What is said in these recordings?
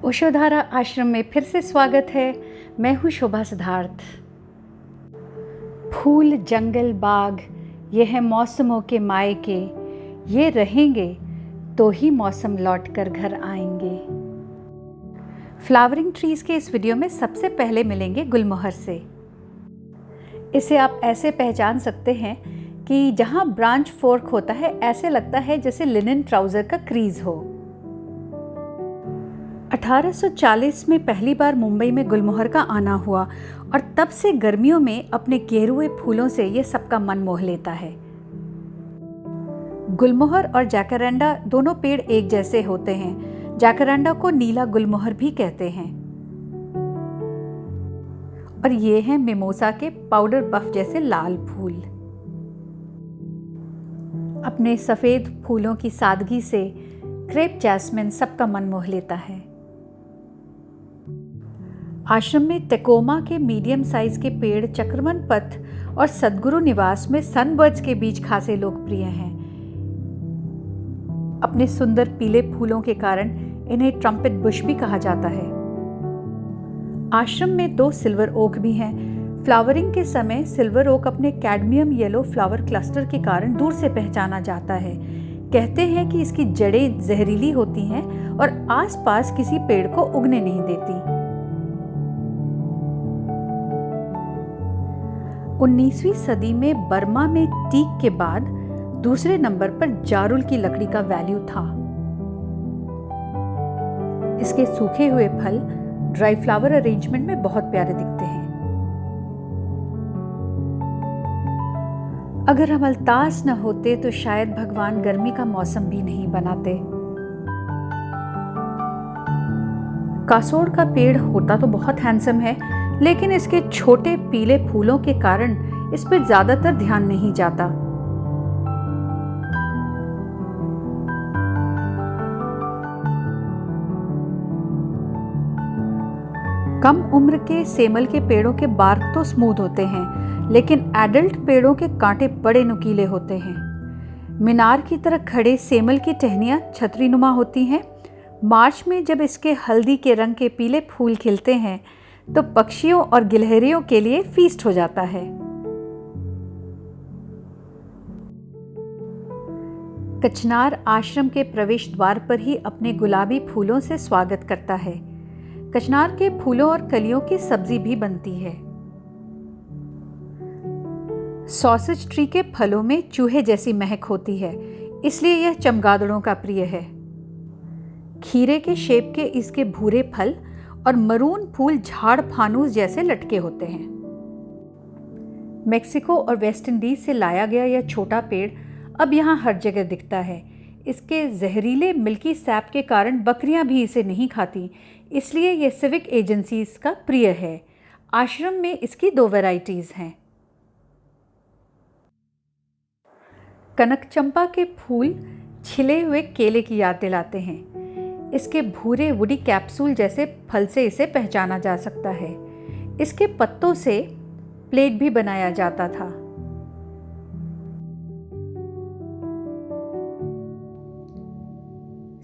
ओशोधारा आश्रम में फिर से स्वागत है। मैं हूँ शोभा सिद्धार्थ। फूल जंगल बाग ये है मौसमों के मायके, ये रहेंगे तो ही मौसम लौट कर घर आएंगे। फ्लावरिंग ट्रीज़ के इस वीडियो में सबसे पहले मिलेंगे गुलमोहर से। इसे आप ऐसे पहचान सकते हैं कि जहाँ ब्रांच फोर्क होता है ऐसे लगता है जैसे लिनन ट्राउज़र का क्रीज हो। 1840 में पहली बार मुंबई में गुलमोहर का आना हुआ और तब से गर्मियों में अपने गेरुए फूलों से ये सबका मन मोह लेता है। गुलमोहर और जैकरेंडा दोनों पेड़ एक जैसे होते हैं। जैकरेंडा को नीला गुलमोहर भी कहते हैं। और ये हैं मिमोसा के पाउडर पफ जैसे लाल फूल। अपने सफ़ेद फूलों की सादगी से क्रेप जैस्मिन सबका मन मोह लेता है। आश्रम में टेकोमा के मीडियम साइज के पेड़ चक्रमन पथ और सद्गुरु निवास में सनबर्ड्स के बीच खासे लोकप्रिय हैं। अपने सुंदर पीले फूलों के कारण इन्हें ट्रम्पेट बुश भी कहा जाता है। आश्रम में 2 सिल्वर ओक भी हैं। फ्लावरिंग के समय सिल्वर ओक अपने कैडमियम येलो फ्लावर क्लस्टर के कारण दूर से पहचाना जाता है। कहते हैं कि इसकी जड़ें जहरीली होती हैं और आसपास किसी पेड़ को उगने नहीं देती। 19वीं सदी में बर्मा में टीक के बाद दूसरे नंबर पर जारुल की लकड़ी का वैल्यू था। इसके सूखे हुए फल ड्राई फ्लावर अरेंजमेंट में बहुत प्यारे दिखते हैं। अगर हमलतास न होते तो शायद भगवान गर्मी का मौसम भी नहीं बनाते। कासोड़ का पेड़ होता तो बहुत हैंडसम है, लेकिन इसके छोटे पीले फूलों के कारण इस पर ज्यादातर ध्यान नहीं जाता। कम उम्र के सेमल के पेड़ों के बार्क तो स्मूथ होते हैं, लेकिन एडल्ट पेड़ों के कांटे बड़े नुकीले होते हैं। मीनार की तरह खड़े सेमल की टहनियां छतरीनुमा होती हैं। मार्च में जब इसके हल्दी के रंग के पीले फूल खिलते हैं तो पक्षियों और गिलहरियों के लिए फीस्ट हो जाता है। कचनार आश्रम के प्रवेश द्वार पर ही अपने गुलाबी फूलों से स्वागत करता है। कचनार के फूलों और कलियों की सब्जी भी बनती है। सॉसेज ट्री के फलों में चूहे जैसी महक होती है, इसलिए यह चमगादड़ों का प्रिय है। खीरे के शेप के इसके भूरे फल और मरून फूल झाड़ फानूस जैसे लटके होते हैं। मेक्सिको और वेस्ट इंडीज से लाया गया यह छोटा पेड़ अब यहाँ हर जगह दिखता है। इसके जहरीले मिल्की सैप के कारण बकरियां भी इसे नहीं खाती, इसलिए यह सिविक एजेंसीज का प्रिय है। आश्रम में इसकी 2 वैरायटीज हैं। कनक चंपा के फूल छिले हुए केले की याद दिलाते हैं। इसके भूरे वुडी कैप्सूल जैसे फल से इसे पहचाना जा सकता है। इसके पत्तों से प्लेट भी बनाया जाता था।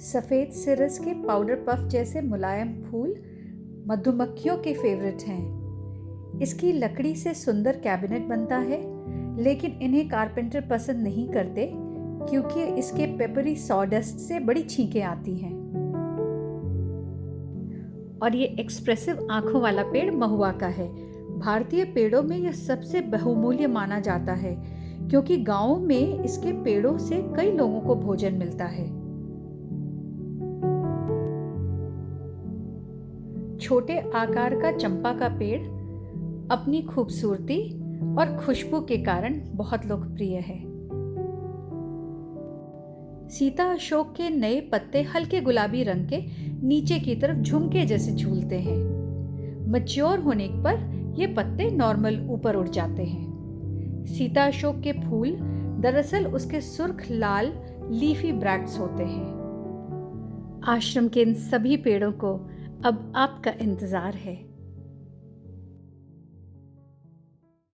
सफेद सिरस के पाउडर पफ जैसे मुलायम फूल मधुमक्खियों के फेवरेट हैं। इसकी लकड़ी से सुंदर कैबिनेट बनता है, लेकिन इन्हें कारपेंटर पसंद नहीं करते क्योंकि इसके पेपरी सॉडस्ट से बड़ी छींकें आती हैं। और ये एक्सप्रेसिव आंखों वाला पेड़ महुआ का है। भारतीय पेड़ों में यह सबसे बहुमूल्य माना जाता है क्योंकि गांवों में इसके पेड़ों से कई लोगों को भोजन मिलता है। छोटे आकार का चंपा का पेड़ अपनी खूबसूरती और खुशबू के कारण बहुत लोकप्रिय है। सीता अशोक के नए पत्ते हल्के गुलाबी रंग के नीचे की तरफ झुमके जैसे झूलते हैं। मैच्योर होने पर ये पत्ते नॉर्मल ऊपर उड़ जाते हैं। सीता अशोक के फूल दरअसल उसके सुर्ख लाल लीफी ब्रैक्ट्स होते हैं। आश्रम के इन सभी पेड़ों को अब आपका इंतजार है।